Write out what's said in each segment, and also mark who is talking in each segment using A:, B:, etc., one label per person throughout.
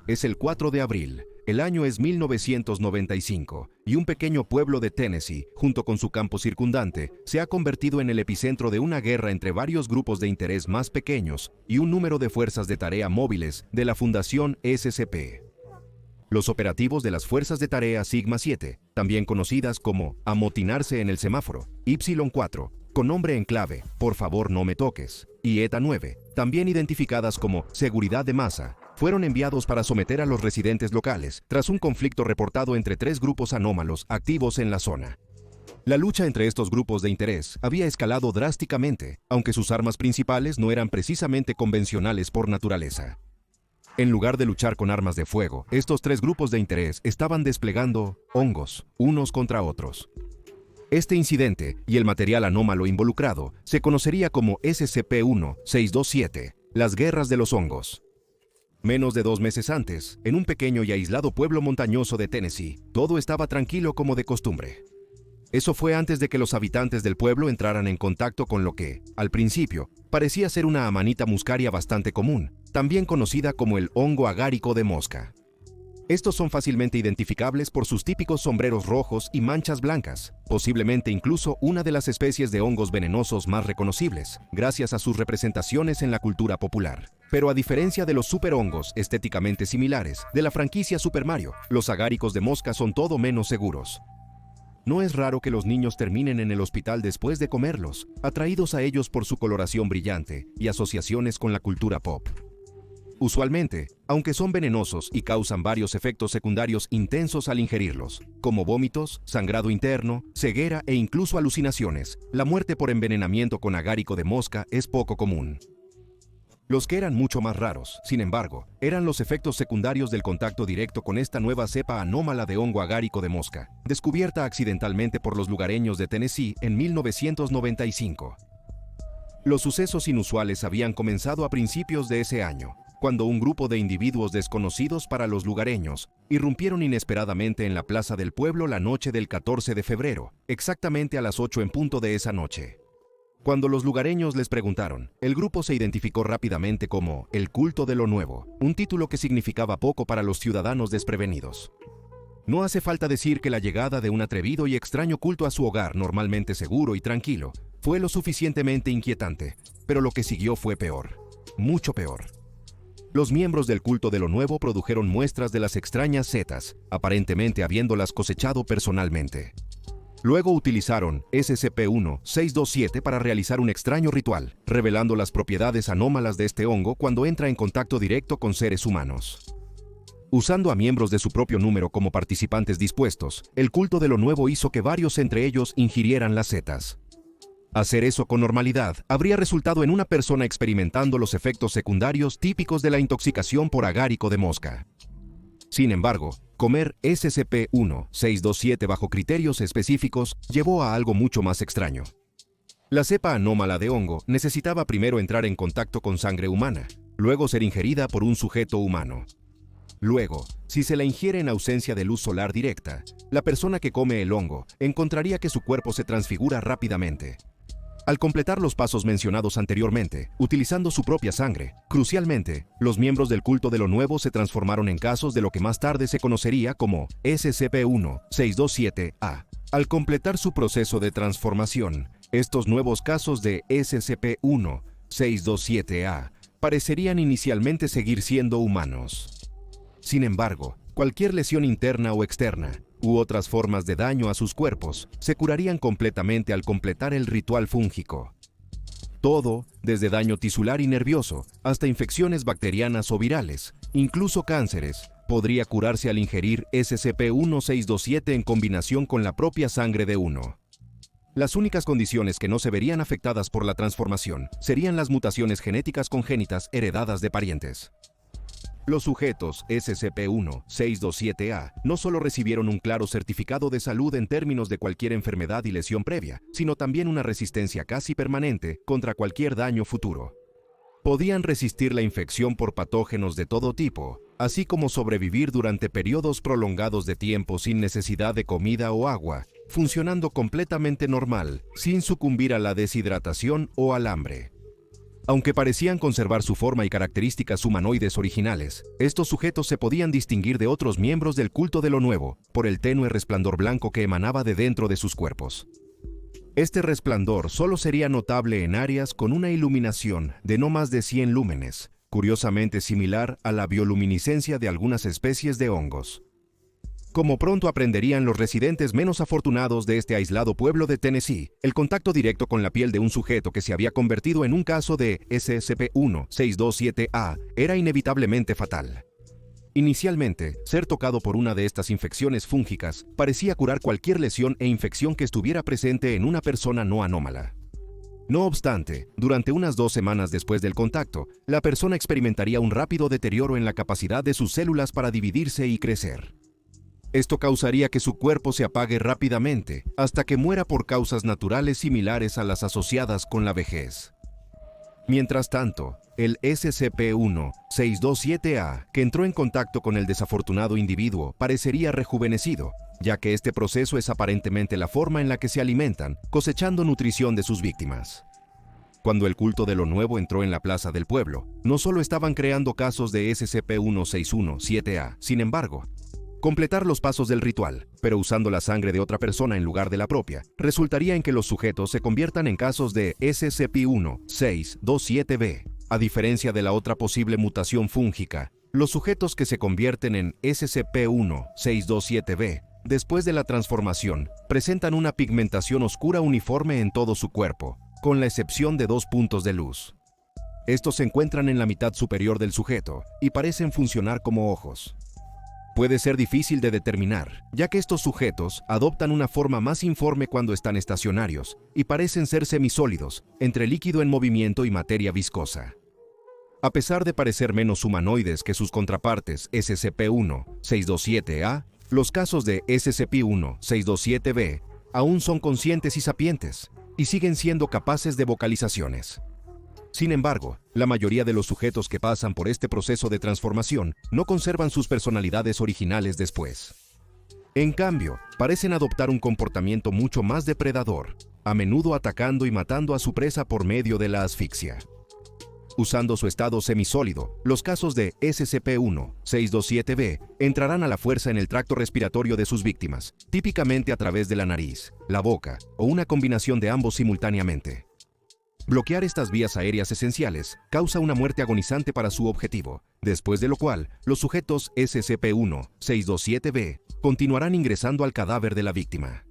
A: Es el 4 de abril. El año es 1995 y un pequeño pueblo de Tennessee, junto con su campo circundante, se ha convertido en el epicentro de una guerra entre varios grupos de interés más pequeños y un número de fuerzas de tarea móviles de la Fundación SCP. Los operativos de las Fuerzas de Tarea Sigma 7, también conocidas como amotinarse en el semáforo, Y4, con nombre en clave, por favor no me toques, y ETA 9, también identificadas como seguridad de masa, fueron enviados para someter a los residentes locales tras un conflicto reportado entre tres grupos anómalos activos en la zona. La lucha entre estos grupos de interés había escalado drásticamente, aunque sus armas principales no eran precisamente convencionales por naturaleza. En lugar de luchar con armas de fuego, estos tres grupos de interés estaban desplegando hongos, unos contra otros. Este incidente y el material anómalo involucrado se conocería como SCP-1627, las guerras de los hongos. Menos de 2 meses antes, en un pequeño y aislado pueblo montañoso de Tennessee, todo estaba tranquilo como de costumbre. Eso fue antes de que los habitantes del pueblo entraran en contacto con lo que, al principio, parecía ser una amanita muscaria bastante común, también conocida como el hongo agárico de mosca. Estos son fácilmente identificables por sus típicos sombreros rojos y manchas blancas, posiblemente incluso una de las especies de hongos venenosos más reconocibles, gracias a sus representaciones en la cultura popular. Pero a diferencia de los superhongos estéticamente similares de la franquicia Super Mario, los agáricos de mosca son todo menos seguros. No es raro que los niños terminen en el hospital después de comerlos, atraídos a ellos por su coloración brillante y asociaciones con la cultura pop. Usualmente, aunque son venenosos y causan varios efectos secundarios intensos al ingerirlos, como vómitos, sangrado interno, ceguera e incluso alucinaciones, la muerte por envenenamiento con agárico de mosca es poco común. Los que eran mucho más raros, sin embargo, eran los efectos secundarios del contacto directo con esta nueva cepa anómala de hongo agárico de mosca, descubierta accidentalmente por los lugareños de Tennessee en 1995. Los sucesos inusuales habían comenzado a principios de ese año, cuando un grupo de individuos desconocidos para los lugareños irrumpieron inesperadamente en la plaza del pueblo la noche del 14 de febrero, exactamente a las 8 en punto de esa noche. Cuando los lugareños les preguntaron, el grupo se identificó rápidamente como el culto de lo nuevo, un título que significaba poco para los ciudadanos desprevenidos. No hace falta decir que la llegada de un atrevido y extraño culto a su hogar normalmente seguro y tranquilo fue lo suficientemente inquietante, pero lo que siguió fue peor, mucho peor. Los miembros del culto de lo nuevo produjeron muestras de las extrañas setas, aparentemente habiéndolas cosechado personalmente. Luego utilizaron SCP-1627 para realizar un extraño ritual, revelando las propiedades anómalas de este hongo cuando entra en contacto directo con seres humanos. Usando a miembros de su propio número como participantes dispuestos, el culto de lo nuevo hizo que varios entre ellos ingirieran las setas. Hacer eso con normalidad habría resultado en una persona experimentando los efectos secundarios típicos de la intoxicación por agárico de mosca. Sin embargo, comer SCP-1627 bajo criterios específicos llevó a algo mucho más extraño. La cepa anómala de hongo necesitaba primero entrar en contacto con sangre humana, luego ser ingerida por un sujeto humano. Luego, si se la ingiere en ausencia de luz solar directa, la persona que come el hongo encontraría que su cuerpo se transfigura rápidamente. Al completar los pasos mencionados anteriormente, utilizando su propia sangre, crucialmente, los miembros del culto de lo nuevo se transformaron en casos de lo que más tarde se conocería como SCP-1627-A. Al completar su proceso de transformación, estos nuevos casos de SCP-1627-A parecerían inicialmente seguir siendo humanos. Sin embargo, cualquier lesión interna o externa, u otras formas de daño a sus cuerpos, se curarían completamente al completar el ritual fúngico. Todo, desde daño tisular y nervioso, hasta infecciones bacterianas o virales, incluso cánceres, podría curarse al ingerir SCP-1627 en combinación con la propia sangre de uno. Las únicas condiciones que no se verían afectadas por la transformación serían las mutaciones genéticas congénitas heredadas de parientes. Los sujetos SCP-1627-A no solo recibieron un claro certificado de salud en términos de cualquier enfermedad y lesión previa, sino también una resistencia casi permanente contra cualquier daño futuro. Podían resistir la infección por patógenos de todo tipo, así como sobrevivir durante periodos prolongados de tiempo sin necesidad de comida o agua, funcionando completamente normal, sin sucumbir a la deshidratación o al hambre. Aunque parecían conservar su forma y características humanoides originales, estos sujetos se podían distinguir de otros miembros del culto de lo nuevo por el tenue resplandor blanco que emanaba de dentro de sus cuerpos. Este resplandor solo sería notable en áreas con una iluminación de no más de 100 lúmenes, curiosamente similar a la bioluminiscencia de algunas especies de hongos. Como pronto aprenderían los residentes menos afortunados de este aislado pueblo de Tennessee, el contacto directo con la piel de un sujeto que se había convertido en un caso de SCP-1-627-A era inevitablemente fatal. Inicialmente, ser tocado por una de estas infecciones fúngicas parecía curar cualquier lesión e infección que estuviera presente en una persona no anómala. No obstante, durante unas 2 semanas después del contacto, la persona experimentaría un rápido deterioro en la capacidad de sus células para dividirse y crecer. Esto causaría que su cuerpo se apague rápidamente, hasta que muera por causas naturales similares a las asociadas con la vejez. Mientras tanto, el SCP-1-627-A, que entró en contacto con el desafortunado individuo, parecería rejuvenecido, ya que este proceso es aparentemente la forma en la que se alimentan, cosechando nutrición de sus víctimas. Cuando el culto de lo nuevo entró en la plaza del pueblo, no solo estaban creando casos de SCP-1617-A, sin embargo, completar los pasos del ritual, pero usando la sangre de otra persona en lugar de la propia, resultaría en que los sujetos se conviertan en casos de SCP-1-627-B. A diferencia de la otra posible mutación fúngica, los sujetos que se convierten en SCP-1-627-B, después de la transformación, presentan una pigmentación oscura uniforme en todo su cuerpo, con la excepción de 2 puntos de luz. Estos se encuentran en la mitad superior del sujeto y parecen funcionar como ojos. Puede ser difícil de determinar, ya que estos sujetos adoptan una forma más informe cuando están estacionarios y parecen ser semisólidos, entre líquido en movimiento y materia viscosa. A pesar de parecer menos humanoides que sus contrapartes SCP-1-627-A, los casos de SCP-1-627-B aún son conscientes y sapientes, y siguen siendo capaces de vocalizaciones. Sin embargo, la mayoría de los sujetos que pasan por este proceso de transformación no conservan sus personalidades originales después. En cambio, parecen adoptar un comportamiento mucho más depredador, a menudo atacando y matando a su presa por medio de la asfixia. Usando su estado semisólido, los casos de SCP-1-627-B entrarán a la fuerza en el tracto respiratorio de sus víctimas, típicamente a través de la nariz, la boca o una combinación de ambos simultáneamente. Bloquear estas vías aéreas esenciales causa una muerte agonizante para su objetivo, después de lo cual los sujetos SCP-1-627-B continuarán ingresando al cadáver de la víctima.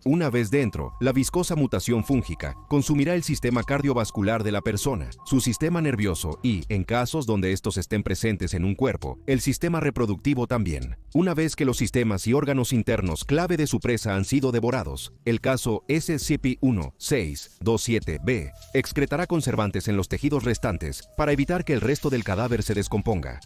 A: Una vez dentro, la viscosa mutación fúngica consumirá el sistema cardiovascular de la persona, su sistema nervioso y, en casos donde estos estén presentes en un cuerpo, el sistema reproductivo también. Una vez que los sistemas y órganos internos clave de su presa han sido devorados, el caso SCP-1-627-B excretará conservantes en los tejidos restantes para evitar que el resto del cadáver se descomponga.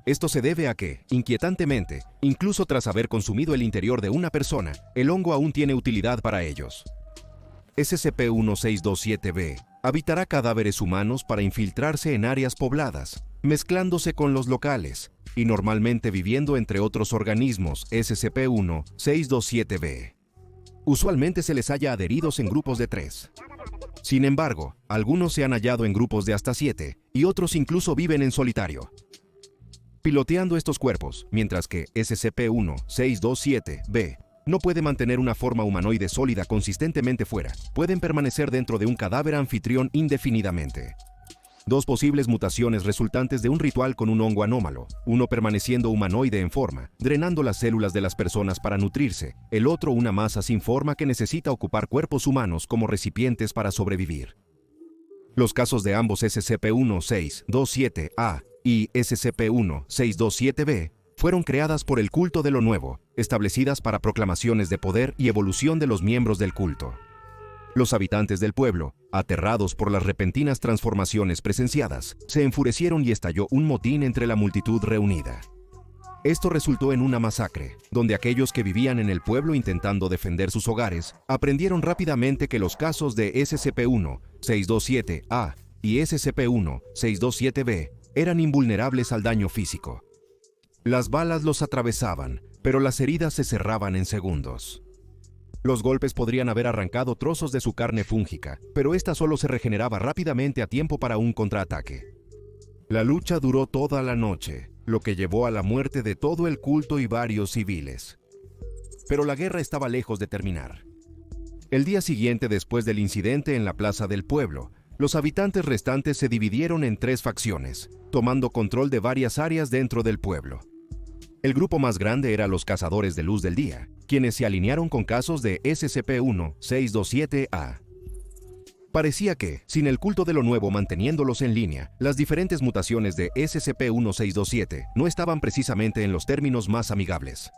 A: Esto se debe a que, inquietantemente, incluso tras haber consumido el interior de una persona, el hongo aún tiene utilidad para ellos. SCP-1-627-B habitará cadáveres humanos para infiltrarse en áreas pobladas, mezclándose con los locales, y normalmente viviendo entre otros organismos SCP-1-627-B. Usualmente se les halla adheridos en grupos de 3. Sin embargo, algunos se han hallado en grupos de hasta 7, y otros incluso viven en solitario, piloteando estos cuerpos, mientras que SCP-1-627-B no puede mantener una forma humanoide sólida consistentemente fuera. Pueden permanecer dentro de un cadáver anfitrión indefinidamente. 2 posibles mutaciones resultantes de un ritual con un hongo anómalo, uno permaneciendo humanoide en forma, drenando las células de las personas para nutrirse, el otro una masa sin forma que necesita ocupar cuerpos humanos como recipientes para sobrevivir. Los casos de ambos SCP-1-627-A y SCP-1-627-B fueron creadas por el culto de lo nuevo, establecidas para proclamaciones de poder y evolución de los miembros del culto. Los habitantes del pueblo, aterrados por las repentinas transformaciones presenciadas, se enfurecieron y estalló un motín entre la multitud reunida. Esto resultó en una masacre, donde aquellos que vivían en el pueblo intentando defender sus hogares, aprendieron rápidamente que los casos de SCP-1-627-A y SCP-1-627-B eran invulnerables al daño físico. Las balas los atravesaban, pero las heridas se cerraban en segundos. Los golpes podrían haber arrancado trozos de su carne fúngica, pero esta solo se regeneraba rápidamente a tiempo para un contraataque. La lucha duró toda la noche, lo que llevó a la muerte de todo el culto y varios civiles. Pero la guerra estaba lejos de terminar. El día siguiente, después del incidente en la plaza del pueblo, los habitantes restantes se dividieron en 3 facciones, tomando control de varias áreas dentro del pueblo. El grupo más grande era los Cazadores de Luz del Día, quienes se alinearon con casos de SCP-1-627-A. Parecía que, sin el culto de lo nuevo manteniéndolos en línea, las diferentes mutaciones de SCP-1627 no estaban precisamente en los términos más amigables.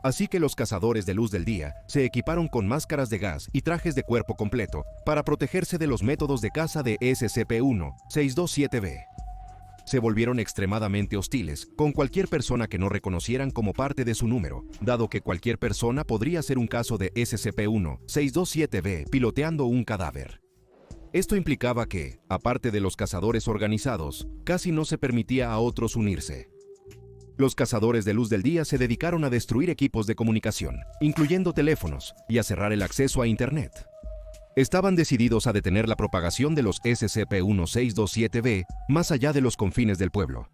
A: Así que los Cazadores de Luz del Día se equiparon con máscaras de gas y trajes de cuerpo completo para protegerse de los métodos de caza de SCP-1-627-B. Se volvieron extremadamente hostiles con cualquier persona que no reconocieran como parte de su número, dado que cualquier persona podría ser un caso de SCP-1-627-B piloteando un cadáver. Esto implicaba que, aparte de los cazadores organizados, casi no se permitía a otros unirse. Los Cazadores de Luz del Día se dedicaron a destruir equipos de comunicación, incluyendo teléfonos, y a cerrar el acceso a Internet. Estaban decididos a detener la propagación de los SCP-1-627-B más allá de los confines del pueblo.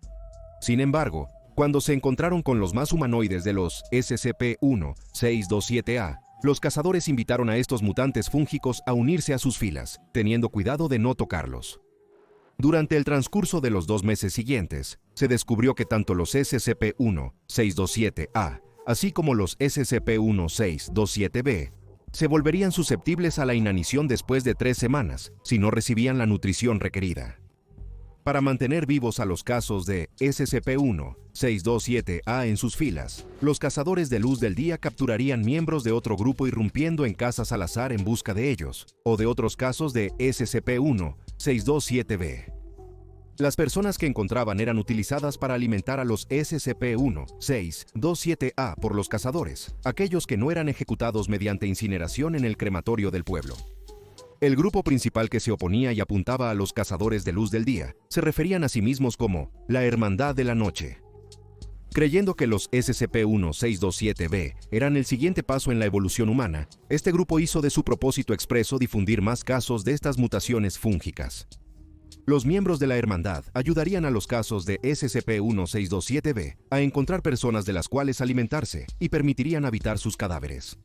A: Sin embargo, cuando se encontraron con los más humanoides de los SCP-1-627-A, los cazadores invitaron a estos mutantes fúngicos a unirse a sus filas, teniendo cuidado de no tocarlos. Durante el transcurso de los 2 meses siguientes, se descubrió que tanto los SCP-1-627-A, así como los SCP-1-627-B, se volverían susceptibles a la inanición después de 3 semanas, si no recibían la nutrición requerida. Para mantener vivos a los casos de SCP-1-627-A en sus filas, los Cazadores de Luz del Día capturarían miembros de otro grupo irrumpiendo en casas al azar en busca de ellos, o de otros casos de SCP-1-627-B. Las personas que encontraban eran utilizadas para alimentar a los SCP-1-627-A por los cazadores, aquellos que no eran ejecutados mediante incineración en el crematorio del pueblo. El grupo principal que se oponía y apuntaba a los Cazadores de Luz del Día se referían a sí mismos como la Hermandad de la Noche. Creyendo que los SCP-1-627-B eran el siguiente paso en la evolución humana, este grupo hizo de su propósito expreso difundir más casos de estas mutaciones fúngicas. Los miembros de la Hermandad ayudarían a los casos de SCP-1-627-B a encontrar personas de las cuales alimentarse y permitirían habitar sus cadáveres.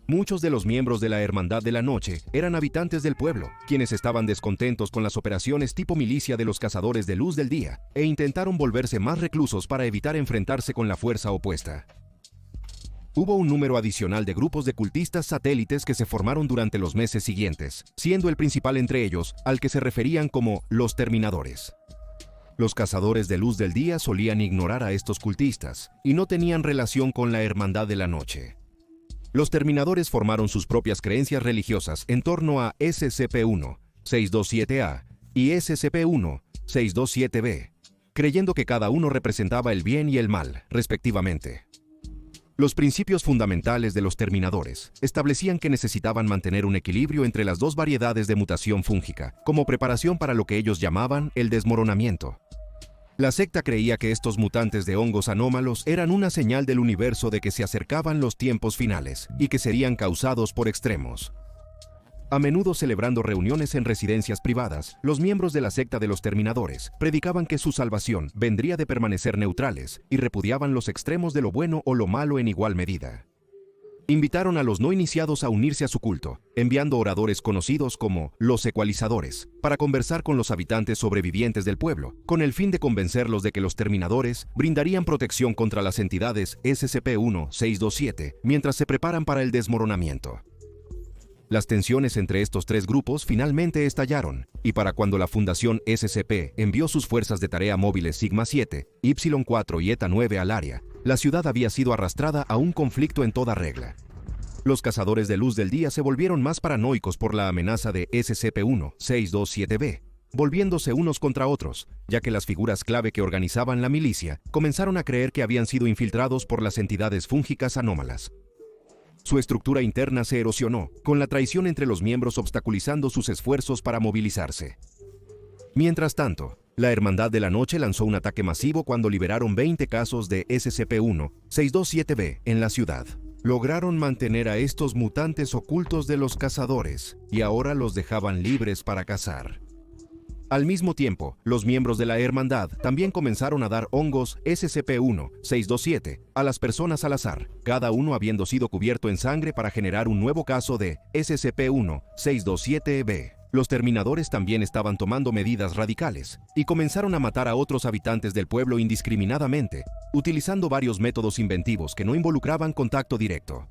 A: Muchos de los miembros de la Hermandad de la Noche eran habitantes del pueblo, quienes estaban descontentos con las operaciones tipo milicia de los Cazadores de Luz del Día e intentaron volverse más reclusos para evitar enfrentarse con la fuerza opuesta. Hubo un número adicional de grupos de cultistas satélites que se formaron durante los meses siguientes, siendo el principal entre ellos al que se referían como los Terminadores. Los Cazadores de Luz del Día solían ignorar a estos cultistas y no tenían relación con la Hermandad de la Noche. Los Terminadores formaron sus propias creencias religiosas en torno a SCP-1-627-A y SCP-1-627-B, creyendo que cada uno representaba el bien y el mal, respectivamente. Los principios fundamentales de los Terminadores establecían que necesitaban mantener un equilibrio entre las 2 variedades de mutación fúngica, como preparación para lo que ellos llamaban el desmoronamiento. La secta creía que estos mutantes de hongos anómalos eran una señal del universo de que se acercaban los tiempos finales y que serían causados por extremos. A menudo celebrando reuniones en residencias privadas, los miembros de la secta de los Terminadores predicaban que su salvación vendría de permanecer neutrales y repudiaban los extremos de lo bueno o lo malo en igual medida. Invitaron a los no iniciados a unirse a su culto, enviando oradores conocidos como los ecualizadores, para conversar con los habitantes sobrevivientes del pueblo, con el fin de convencerlos de que los Terminadores brindarían protección contra las entidades SCP-1-627 mientras se preparan para el desmoronamiento. Las tensiones entre estos 3 grupos finalmente estallaron, y para cuando la Fundación SCP envió sus fuerzas de tarea móviles Sigma-7, Y-4 y ETA-9 al área, la ciudad había sido arrastrada a un conflicto en toda regla. Los Cazadores de Luz del Día se volvieron más paranoicos por la amenaza de SCP-1-627-B, volviéndose unos contra otros, ya que las figuras clave que organizaban la milicia comenzaron a creer que habían sido infiltrados por las entidades fúngicas anómalas. Su estructura interna se erosionó, con la traición entre los miembros obstaculizando sus esfuerzos para movilizarse. Mientras tanto, la Hermandad de la Noche lanzó un ataque masivo cuando liberaron 20 casos de SCP-1-627-B en la ciudad. lograron mantener a estos mutantes ocultos de los cazadores y ahora los dejaban libres para cazar. Al mismo tiempo, los miembros de la hermandad también comenzaron a dar hongos SCP-1-627 a las personas al azar, cada uno habiendo sido cubierto en sangre para generar un nuevo caso de SCP-1-627-B. Los terminadores también estaban tomando medidas radicales y comenzaron a matar a otros habitantes del pueblo indiscriminadamente, utilizando varios métodos inventivos que no involucraban contacto directo.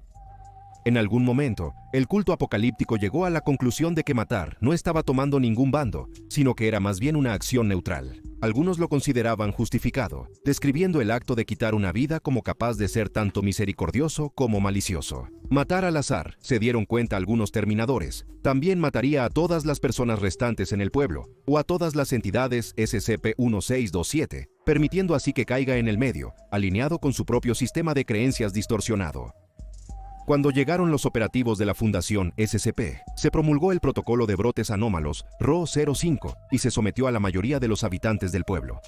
A: En algún momento, el culto apocalíptico llegó a la conclusión de que matar no estaba tomando ningún bando, sino que era más bien una acción neutral. Algunos lo consideraban justificado, describiendo el acto de quitar una vida como capaz de ser tanto misericordioso como malicioso. Matar al azar, se dieron cuenta algunos terminadores, también mataría a todas las personas restantes en el pueblo, o a todas las entidades SCP-1627, permitiendo así que caiga en el medio, alineado con su propio sistema de creencias distorsionado. Cuando llegaron los operativos de la Fundación SCP, se promulgó el protocolo de brotes anómalos RO-05 y se sometió a la mayoría de los habitantes del pueblo.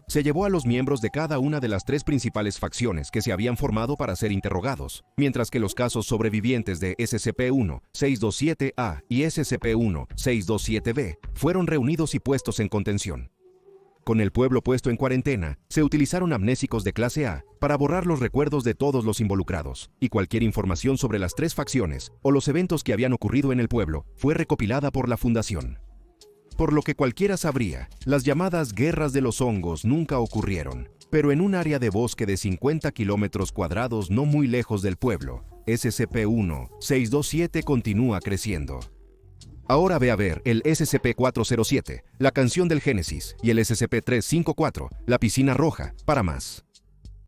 A: Se llevó a los miembros de cada una de las 3 principales facciones que se habían formado para ser interrogados, mientras que los casos sobrevivientes de SCP-1-627-A y SCP-1-627-B fueron reunidos y puestos en contención. Con el pueblo puesto en cuarentena, se utilizaron amnésicos de clase A para borrar los recuerdos de todos los involucrados, y cualquier información sobre las 3 facciones o los eventos que habían ocurrido en el pueblo fue recopilada por la Fundación. Por lo que cualquiera sabría, las llamadas guerras de los hongos nunca ocurrieron, pero en un área de bosque de 50 kilómetros cuadrados no muy lejos del pueblo, SCP-1-627 continúa creciendo. Ahora ve a ver el SCP-407, la canción del Génesis, y el SCP-354, la piscina roja, para más.